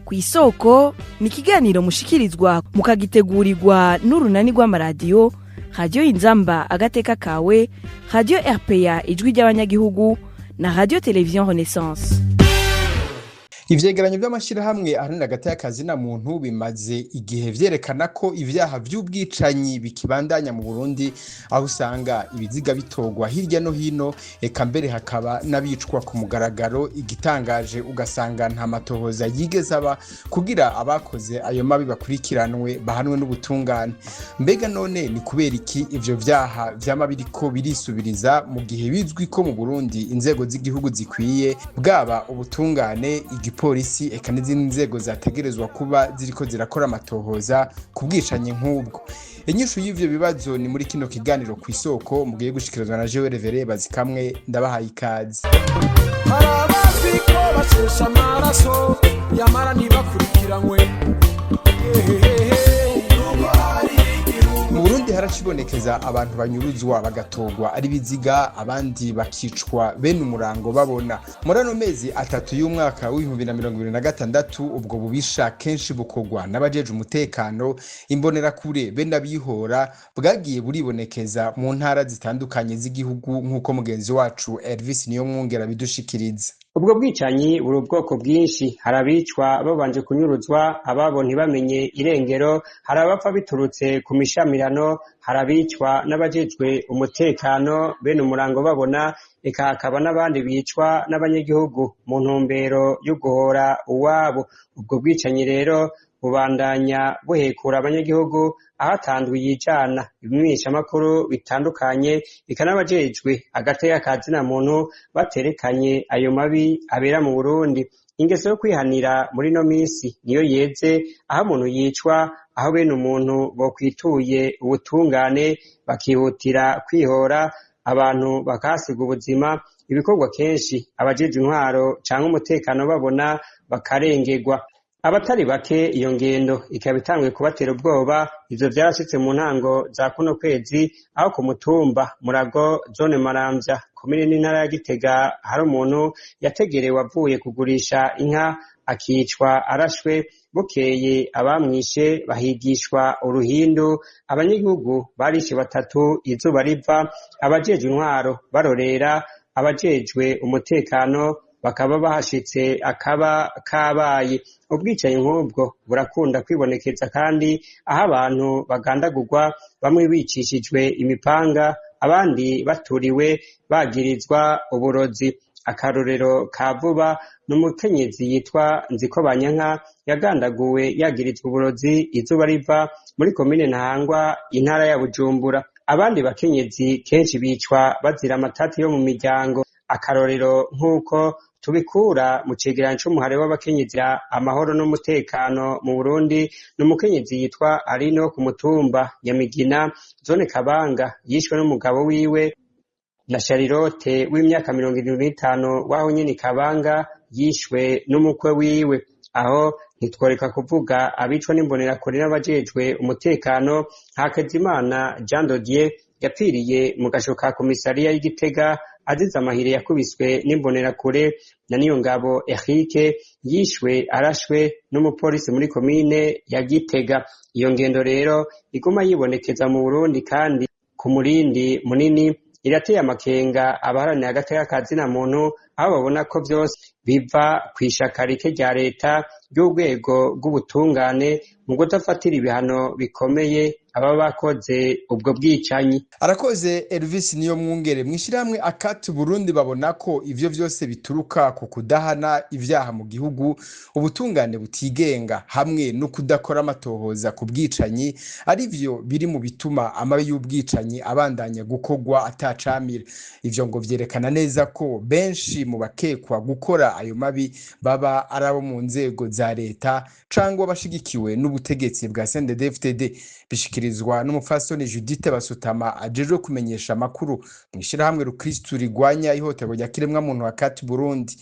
kw'isoko ni ikiganiro mushikirizwa mukagitegurirwa n'urunani rw'amaradiyo Radio Inzamba agateka kawe, Radio RPA ijwi ry'abanyagihugu na Radio Television Renaissance. Ivyegeranyo vy'amashirahamwe aharanira agateka zina muntu bimaze igihe vyerekana ko ivyaha vy'ubwicanyi bikibandanya mu Burundi, aho usanga ibiziga bitorwa hirya no hino, eka mbere hakaba n'abicwa ku mugaragaro. Igitangaje ugasanga nta matohoza yigeze aba kugira abakoze ayo mabi bakurikiranwe bahanwe n'ubutungane. Mbega none ni kubera iki ivyo vyaha vyama biriko birisubiriza mu gihe bizwi ko mu Burundi inzego z'igihugu zikwiye, bwaba ubutungane, polisi eka n'izindi nzego zategerezwa kuba ziriko zirakora amatohoza ku bwicanyi nk'ubwo? Inyishu y'ivyo bibazo ni muri kino kiganiro kw'isoko mugiye gushikirizwa na jewe Revere Bazikamwe. Ndabahaye ikaze. Harabaziko bashesha amaraso yamara ntibakurikiranwe. Mu Burundi haracibonekeza abantu banyuruzwa bagatorwa ari biziga, abandi bakicwa bene umurango babona. Muri ano mezi atatu y'umwaka w'2026 ubwo bubisha kenshi bukorwa n'abajeje umutekano, imbonerakure bene abihora, bwagiye buribonekeza mu ntara zitandukanye z'igihugu nk'uko mugenzi wacu Elvis niyo mwungera bidushikiriza. Ubwo bwicanyi buri ubwoko bwinshi, harabicwa babanje kunyuruzwa ababo ntibamenye irengero, harabapfa biturutse ku mishamirano, harabicwa n'abajejwe umutekano bene umurango babona, eka hakaba n'abandi bicwa n'abanyagihugu mu ntumbero yo guhora uwabo. Ubwo bwicanyi rero bubandanya buhekura abanyagihugu ahatandwi yijana ibimenyesha makuru bitandukanye, bikanabajejwe agateka ka zina muntu baterekanye ayo mabi abera mu Burundi. Ingeso yo kwihanira muri no misi niyo yeze, aho umuntu yicwa, aho bene umuntu bokwituye ubutungane bakihutira kwihora, abantu bakasiga ubuzima. Ibikorwa kenshi abajeje intwaro canke umutekano babona bakarengerwa. Abatari bake iyo ngendo ikaba itanguye kubatera ubwoba. Ivyo vyarashitse mu ntango za kuno kwezi, aho ku mutumba Murago, zone Maramvya, komine n'intara ya Gitega, hari umuntu yategerewe avuye kugurisha inka akicwa arashwe. Bukeye abamwishe bahigishwa uruhindu, abanyagihugu barishe batatu izuba riva, abajejwe intwaro barorera, abajejwe umutekano bakaba bahashitse akaba kabaye. Ubwicanyi nk'ubwo burakunda kwibonekeza kandi aho abantu bagandagurwa, bamwe bicishijwe imipanga, abandi baturiwe bagirizwa uburozi. Akarorero ka vuba n'umukenyezi yitwa Nzikobanyanka yagandaguwe yagirizwa uburozi izuba riva muri komine Ntahangwa, intara ya Bujumbura. Abandi bakenyezi kenshi bicwa bazira amatati yo mu miryango. Akarorero nk'uko tubikura mu cegeranyo c'umuhare w'abakenyezi amahoro n'umutekano mu Burundi, n'umukenyezi yitwa Arino ku mutumba Nyamigina, zone Kabanga, yishwe n'umugabo wiwe, na Sharilote w'imyaka 75 waho nyene Kabanga yishwe n'umukwe wiwe. Aho ntitworeka kuvuga abicwa n'imbonerakure n'abajejwe umutekano. Hakizimana Jean Dodier yapfiriye mu gasho ka komisariya y'Igitega azize amahire yakubiswe n'imbonerakure, na Niyongabo Eric yishwe arashwe n'umupolisi muri komine ya Gitega. Iyo ngendo rero iguma yibonekeza mu Burundi kandi ku murindi munini, irateye amakenga abaharanira agateka ka zina muntu, aho babona ko vyose biva kw'ishaka rike rya leta ry'urwego rw'ubutungane mu kudafatira ibihano bikomeye aba bakoze ubwo bwicanyi. Arakoze Elvis niyo mwungere. Mwishirahamwe akati Burundi babona ko ivyo vyose bituruka ku kudahana ivyaha mu gihugu, ubutungane butigenga hamwe no kudakora amatohoza ku bwicanyi, ari vyo biri mu bituma amabi y'ubwicanyi abandanya gukorwa atacamira. Ivyo ngo vyerekana neza ko benshi mu bakekwa gukora ayo mabi baba arabo mu nzego za leta cangwa bashigikiwe n'ubutegetsi bwa CNDD-FDD. Bishikirizwa n'umupfasoni Judith Basutama ajejwe kumenyesha amakuru mw'ishirahamwe Rukristu rigwanya ihohoterwa rya kiremwamuntu akati Burundi.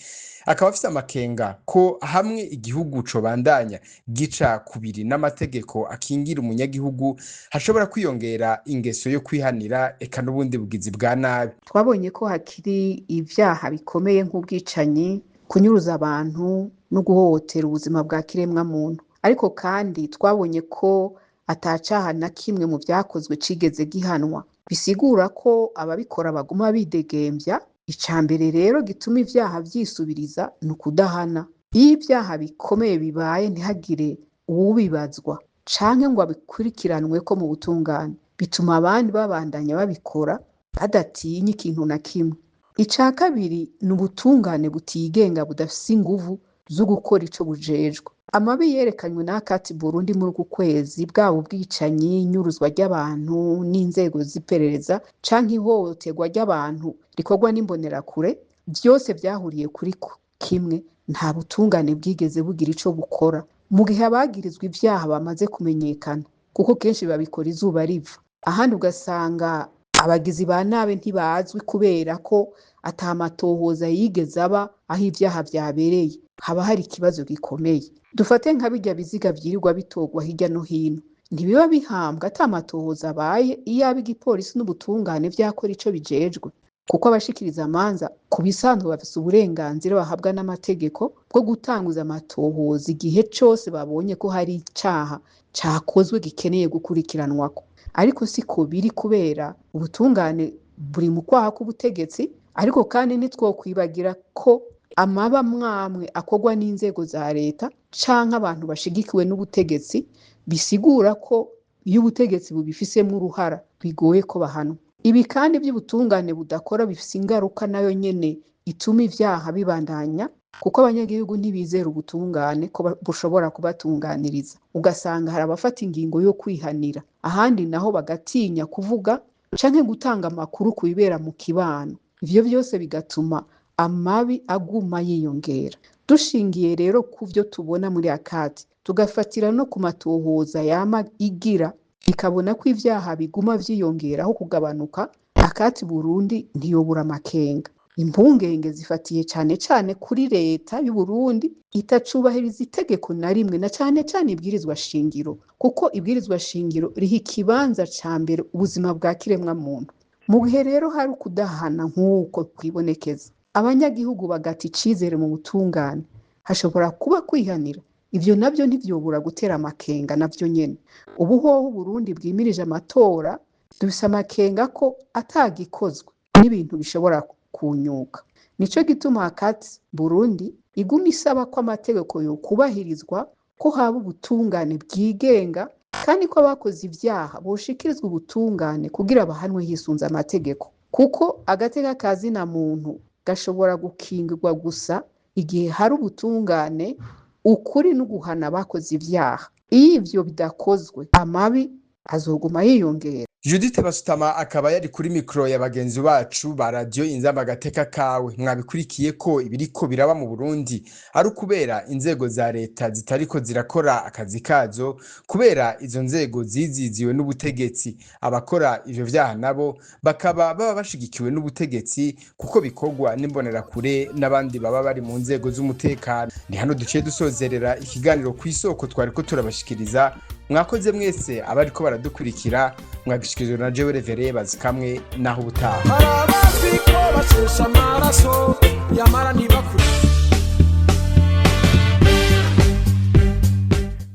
Akaba afise amakenga ko hamwe igihugu cobandanya gica kubiri n'amategeko akingira umunyagihugu, hashobora kwiyongera ingeso yo kwihanira eka n'ubundi bugizi bwa nabi. Twabonye ko hakiri ivyaha bikomeye nk'ubwicanyi, kunyuruza abantu no guhohotera ubuzima bwa kiremwa muntu. Ariko kandi twabonye ko atacaha na kimwe mu vyakozwe cigeze gihanwa, bisigura ko ababikora baguma bidegembya. Icambere rero gituma ivyaha vyisubiriza ni ukudahana. Iyo ivyaha bikomeye bibaye ntihagire uwubibazwa canke ngo abikurikiranwe ko mu butungane, bituma abandi babandanya babikora badatinya ikintu na kimwe. Ica kabiri ni ubutungane butigenga budafise inguvu zo gukora ico bujejwe. Amabi yerekanywe n'akati Burundi muri uku kwezi, bwaba ubwicanyi, inyuruzwa ry'abantu n'inzego z'iperereza canke ihohoterwa ry'abantu rikorwa n'imbonerakure, vyose vyahuriye kuri kimwe: nta butungane bwigeze bugira ico bukora mu gihe abagirizwa ivyaha bamaze kumenyekana, kuko kenshi babikora izuba riva. Ahandi ugasanga abagizi ba nabi ntibazwi kubera ko ata matohoza yigeze aba aho ivyaha vyabereye. Haba hari ikibazo gikomeye. Dufate nka birya biziga vyirirwa bitorwa hirya no hino, ntibiba bihambwa ata matohoza abaye iyo igipolisi n'ubutungane vyakora ico bijejwe, kuko abashikiriza amanza ku bisanzwe bafise uburenganzira bahabwa n'amategeko bwo gutanguza amatohoza igihe cose babonye ko hari icaha cakozwe gikeneye gukurikiranwako. Ariko siko biri, kubera ubutungane buri mu kwaha k'ubutegetsi. Ariko kandi ntitwokwibagira ko amaba mwamwe akorwa n'inzego za leta canke abantu bashigikiwe n'ubutegetsi, bisigura ko iyo ubutegetsi bubifisemwo uruhara bigoye ko bahanwa. Ibi kandi by'ubutungane budakora bifise ingaruka nayo nyene ituma ivyaha bibandanya, kuko abanyagihugu ntibizera ubutungane ko bushobora kubatunganiriza. Ugasanga hari abafata ingingo yo kwihanira, ahandi naho bagatinya kuvuga canke gutanga amakuru ku bibera mu kibano. Ivyo vyose bigatuma amabi aguma yiyongera. Dushingiye rero ku vyo tubona muri akati, tugafatira no ku matohoza yama igira, ikabona ko ivyaha biguma vyiyongeraho kugabanuka, akati Burundi ntiyobura amakenga. Impungenge zifatiye cane cane kuri leta y'u Burundi itacubahiriza itegeko na rimwe, na cane cane ibwirizwa shingiro, kuko ibwirizwa shingiro riha ikibanza ca mbere ubuzima bwa kiremwa muntu. Mu gihe rero hari ukudahana nk'uko kwibonekeza, abanyagihugu bagata icizere mu butungane, hashobora kuba kwihanira. Ivyo navyo ntivyobura gutera amakenga navyo nyene. Ubu hoho Burundi bwimirije amatora, dufise amakenga ko atagikozwe n'ibintu bishobora kunyuka. Nico gituma akati Burundi iguma isaba ko amategeko yo kubahirizwa, ko haba ubutungane bwigenga, kandi ko abakoze ivyaha boshikirizwa ubutungane kugira bahanwe hisunze amategeko, kuko agateka ka zina muntu gashobora gukingirwa gusa igihe hari ubutungane, ukuri no guhana abakoze ivyaha. Iyo ivyo bidakozwe, amabi azoguma yiyongera. Judith Basutama akaba yari kuri mikro ya bagenzi bacu ba radio Inzamba Agateka kawe. Mwabikurikiye ko ibiriko biraba mu Burundi ari kubera inzego za leta zitariko zirakora akazi kazo, kubera izo nzego ziziziwe n'ubutegetsi. Abakora ivyo vyaha nabo bakaba baba bashigikiwe n'ubutegetsi, kuko bikorwa n'imbonerakure n'abandi baba bari mu nzego z'umutekano. Ni hano duciye dusozerera ikiganiro kw'isoko twariko turabashikiriza. Mwakoze mwese abariko baradukurikira, mwagishikirijwe na jewe Revere Bazikamwe. Naho ubutaha. Harabazi ko bashesha amaraso yamara ntibakure.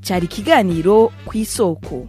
Cari ikiganiro kw'isoko.